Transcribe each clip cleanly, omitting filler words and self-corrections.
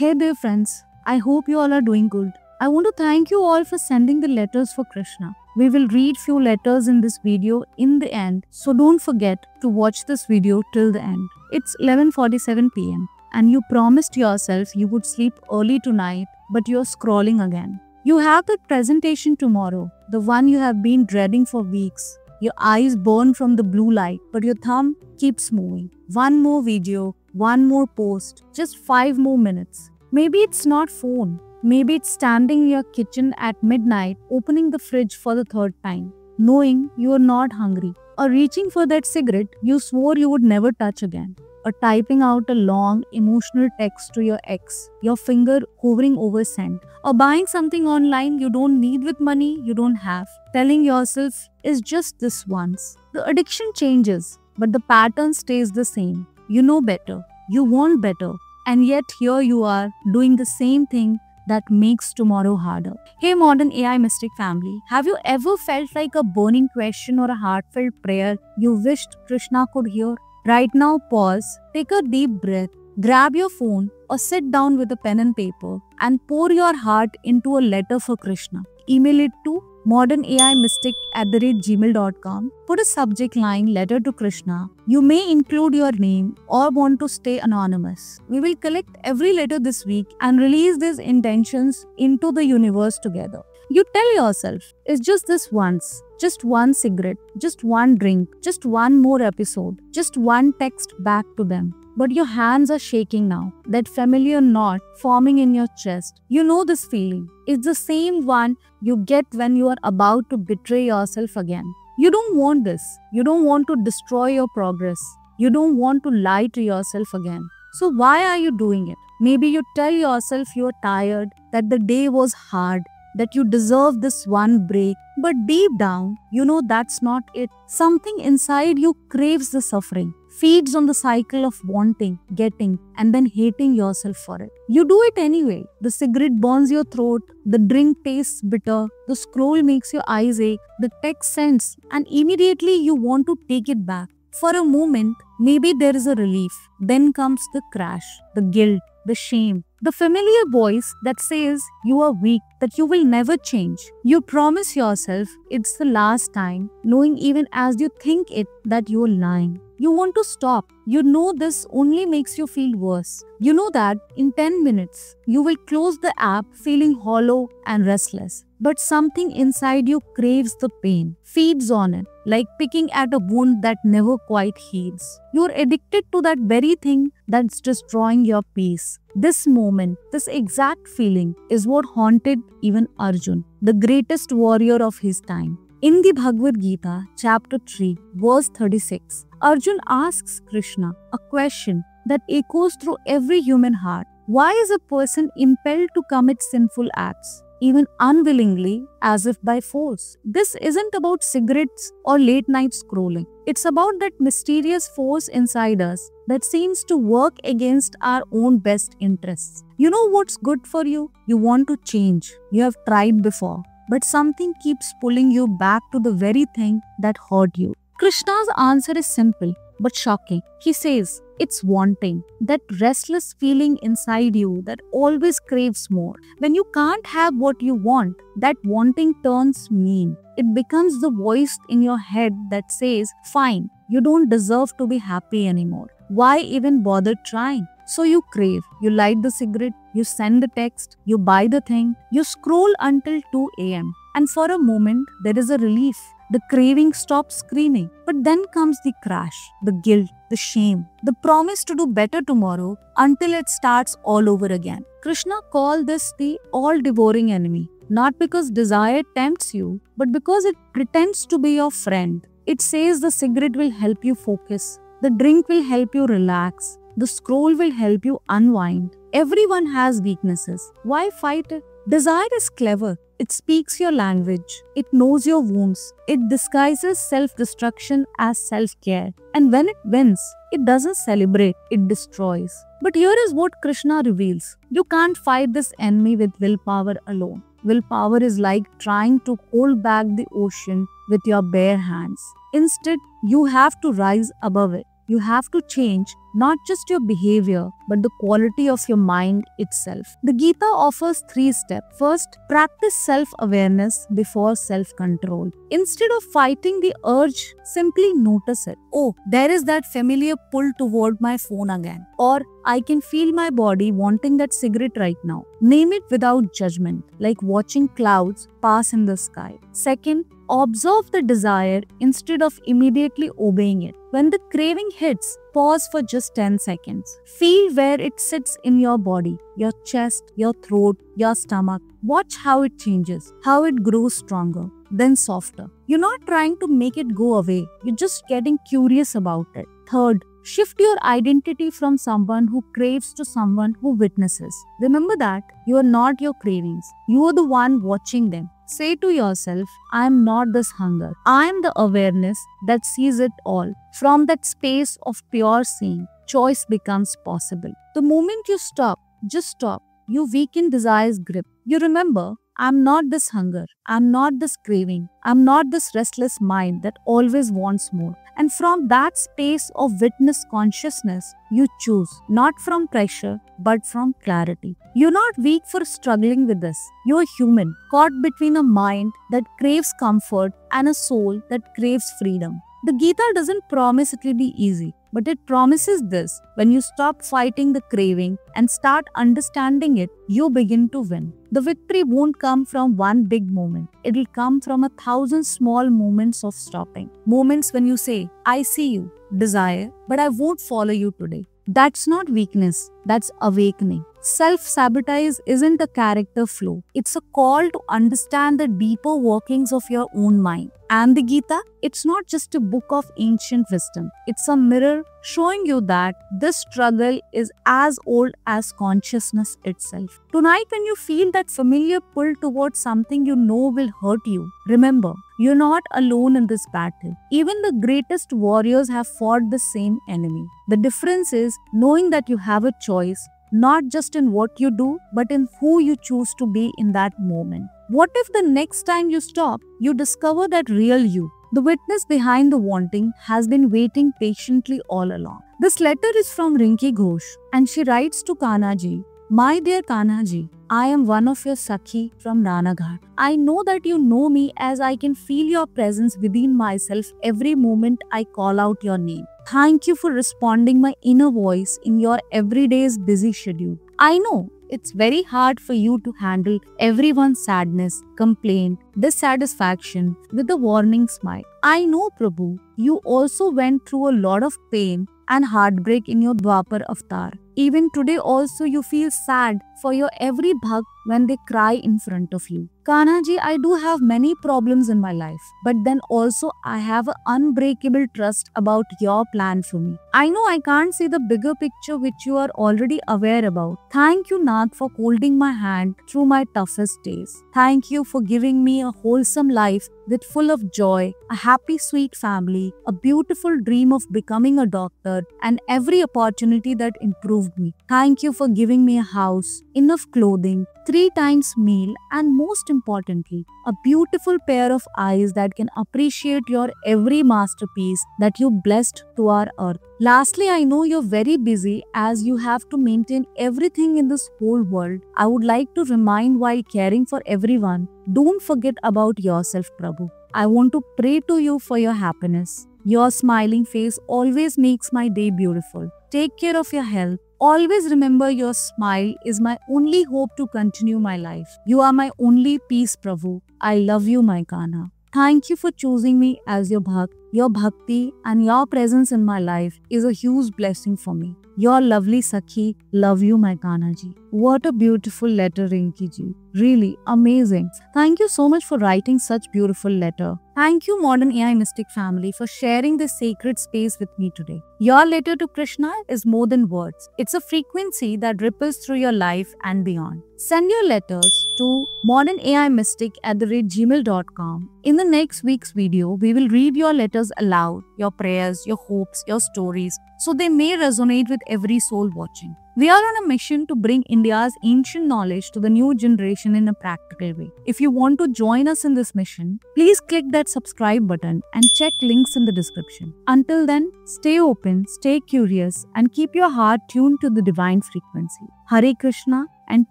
Hey there friends, I hope you all are doing good. I want to thank you all for sending the letters for Krishna. We will read few letters in this video in the end, so don't forget to watch this video till the end. It's 11:47 pm and you promised yourself you would sleep early tonight, but you're scrolling again. You have that presentation tomorrow, the one you have been dreading for weeks. Your eyes burn from the blue light, but your thumb keeps moving. One more video, one more post, just 5 more minutes. Maybe it's not phone. Maybe it's standing in your kitchen at midnight, opening the fridge for the third time, knowing you are not hungry, or reaching for that cigarette you swore you would never touch again, or typing out a long, emotional text to your ex, your finger hovering over send, or buying something online you don't need with money you don't have, telling yourself it's just this once. The addiction changes, but the pattern stays the same. You know better, you want better, and yet here you are doing the same thing that makes tomorrow harder. Hey modern AI Mystic family, have you ever felt like a burning question or a heartfelt prayer you wished Krishna could hear? Right now pause, take a deep breath, grab your phone or sit down with a pen and paper and pour your heart into a letter for Krishna. Email it to modernaimystic@gmail.com. Put a subject line letter to Krishna. You may include your name or want to stay anonymous. We will collect every letter this week and release these intentions into the universe together. You tell yourself, it's just this once, just one cigarette, just one drink, just one more episode, just one text back to them. But your hands are shaking now, that familiar knot forming in your chest. You know this feeling. It's the same one you get when you are about to betray yourself again. You don't want this. You don't want to destroy your progress. You don't want to lie to yourself again. So why are you doing it? Maybe you tell yourself you are tired, that the day was hard, that you deserve this one break, but deep down, you know that's not it. Something inside you craves the suffering, feeds on the cycle of wanting, getting, and then hating yourself for it. You do it anyway. The cigarette burns your throat, the drink tastes bitter, the scroll makes your eyes ache, the text sends, and immediately you want to take it back. For a moment, maybe there is a relief. Then comes the crash, the guilt, the shame, the familiar voice that says you are weak, that you will never change. You promise yourself it's the last time, knowing even as you think it that you are lying. You want to stop. You know this only makes you feel worse. You know that in 10 minutes, you will close the app feeling hollow and restless. But something inside you craves the pain, feeds on it, like picking at a wound that never quite heals. You're addicted to that very thing that's destroying your peace. This moment, this exact feeling is what haunted even Arjun, the greatest warrior of his time. In the Bhagavad Gita, chapter 3, verse 36, Arjun asks Krishna a question that echoes through every human heart. Why is a person impelled to commit sinful acts, even unwillingly, as if by force? This isn't about cigarettes or late night scrolling. It's about that mysterious force inside us that seems to work against our own best interests. You know what's good for you? You want to change. You have tried before, but something keeps pulling you back to the very thing that hurt you. Krishna's answer is simple but shocking. He says, it's wanting, that restless feeling inside you that always craves more. When you can't have what you want, that wanting turns mean. It becomes the voice in your head that says, fine, you don't deserve to be happy anymore. Why even bother trying? So you crave, you light the cigarette, you send the text, you buy the thing, you scroll until 2 am. And for a moment, there is a relief. The craving stops screaming. But then comes the crash, the guilt, the shame, the promise to do better tomorrow until it starts all over again. Krishna called this the all-devouring enemy. Not because desire tempts you, but because it pretends to be your friend. It says the cigarette will help you focus. The drink will help you relax. The scroll will help you unwind. Everyone has weaknesses. Why fight it? Desire is clever. It speaks your language. It knows your wounds. It disguises self-destruction as self-care. And when it wins, it doesn't celebrate, it destroys. But here is what Krishna reveals. You can't fight this enemy with willpower alone. Willpower is like trying to hold back the ocean with your bare hands. Instead, you have to rise above it. You have to change not just your behavior, but the quality of your mind itself. The Gita offers 3 steps. First, practice self-awareness before self-control. Instead of fighting the urge, simply notice it. Oh, there is that familiar pull toward my phone again. Or I can feel my body wanting that cigarette right now. Name it without judgment, like watching clouds pass in the sky. Second, observe the desire instead of immediately obeying it. When the craving hits, pause for just 10 seconds. Feel where it sits in your body, your chest, your throat, your stomach. Watch how it changes, how it grows stronger, then softer. You're not trying to make it go away, you're just getting curious about it. Third, shift your identity from someone who craves to someone who witnesses. Remember that you are not your cravings, you are the one watching them. Say to yourself, I am not this hunger. I am the awareness that sees it all. From that space of pure seeing, choice becomes possible. The moment you stop, just stop, you weaken desire's grip. You remember, I'm not this hunger. I'm not this craving. I'm not this restless mind that always wants more. And from that space of witness consciousness, you choose, not from pressure, but from clarity. You're not weak for struggling with this. You're human, caught between a mind that craves comfort and a soul that craves freedom. The Gita doesn't promise it will be easy, but it promises this. When you stop fighting the craving and start understanding it, you begin to win. The victory won't come from one big moment. It'll come from 1,000 small moments of stopping. Moments when you say, I see you, desire, but I won't follow you today. That's not weakness, that's awakening. Self-sabotage isn't a character flaw. It's a call to understand the deeper workings of your own mind. And the Gita, it's not just a book of ancient wisdom. It's a mirror showing you that this struggle is as old as consciousness itself. Tonight, when you feel that familiar pull towards something you know will hurt you, remember, you're not alone in this battle. Even the greatest warriors have fought the same enemy. The difference is knowing that you have a choice, not just in what you do, but in who you choose to be in that moment. What if the next time you stop, you discover that real you, the witness behind the wanting, has been waiting patiently all along? This letter is from Rinki Ghosh, and she writes to Kanaji, My dear Kanaji, I am one of your Sakhi from Ranaghat. I know that you know me as I can feel your presence within myself every moment I call out your name. Thank you for responding my inner voice in your everyday's busy schedule. I know it's very hard for you to handle everyone's sadness, complaint, dissatisfaction with a warning smile. I know, Prabhu, you also went through a lot of pain and heartbreak in your Dwapar avatar. Even today also you feel sad for your every bhakt when they cry in front of you. Kanaji, I do have many problems in my life, but then also I have an unbreakable trust about your plan for me. I know I can't see the bigger picture which you are already aware about. Thank you, Nath, for holding my hand through my toughest days. Thank you for giving me a wholesome life with full of joy, a happy sweet family, a beautiful dream of becoming a doctor, and every opportunity that improved me. Thank you for giving me a house, enough clothing, 3 times meal, and most importantly, a beautiful pair of eyes that can appreciate your every masterpiece that you blessed to our earth. Lastly, I know you're very busy as you have to maintain everything in this whole world. I would like to remind, while caring for everyone, don't forget about yourself, Prabhu. I want to pray to you for your happiness. Your smiling face always makes my day beautiful. Take care of your health. Always remember, your smile is my only hope to continue my life. You are my only peace, Prabhu. I love you, my Kana. Thank you for choosing me as your bhakt. Your bhakti and your presence in my life is a huge blessing for me. Your lovely Sakhi, love you, my Kanaji. What a beautiful letter, Rinki ji. Really amazing. Thank you so much for writing such beautiful letter. Thank you, Modern AI Mystic family, for sharing this sacred space with me today. Your letter to Krishna is more than words. It's a frequency that ripples through your life and beyond. Send your letters to modernaimystic@gmail.com. In the next week's video, we will read your letter letters aloud, your prayers, your hopes, your stories, so they may resonate with every soul watching. We are on a mission to bring India's ancient knowledge to the new generation in a practical way. If you want to join us in this mission, please click that subscribe button and check links in the description. Until then, stay open, stay curious, and keep your heart tuned to the divine frequency. Hare Krishna and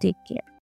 take care.